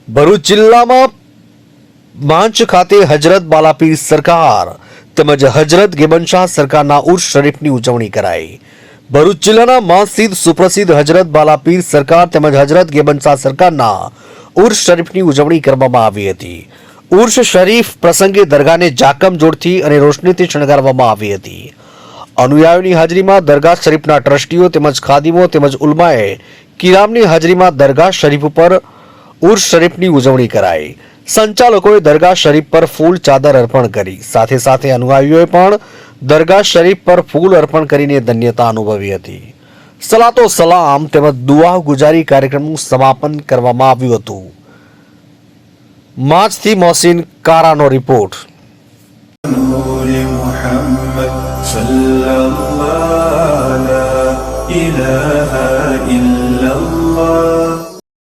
ભરૂચ જિલ્લામાં માંચ ખાતે હજરત બાલાપીર સરકાર તેમજ હજરત ગેબનશાહ સરકારના ઉર્સ શરીફની ઉજવણી કરાઈ। ભરૂચ જિલ્લાના મસ્જિદ સુપ્રસિદ્ધ હજરત બાલાપીર સરકાર તેમજ હજરત ગેબનશાહ સરકારના ઉર્સ શરીફની ઉજવણી કરવામાં આવી હતી। ઉર્સ શરીફ પ્રસંગે દરગાહને જાકમજોડથી અને રોશનીથી શણગારવામાં આવી હતી। અનુયાયીઓની હાજરીમાં દરગાહ શરીફના ટ્રસ્ટીઓ તેમજ ખાદિમો તેમજ ઉલમાએ કિરામની હાજરીમાં દરગાહ શરીફ ઉપર ઉર્સ શરીફની ઉજવણી કરાઈ। સંચાલકોએ દરગાહ શરીફ પર ફૂલ ચાદર અર્પણ કરી। સાથે સાથે અનુયાયીઓએ પણ દરગાહ શરીફ પર ફૂલ અર્પણ કરીને ધન્યતા અનુભવી હતી। સલાતો સલામ તેમજ દુઆ ગુજારી કાર્યક્રમનું સમાપન કરવામાં આવ્યું હતું। માચથી મોહસિન કારાનો રિપોર્ટ। نور محمد صلى الله لا إله إلا الله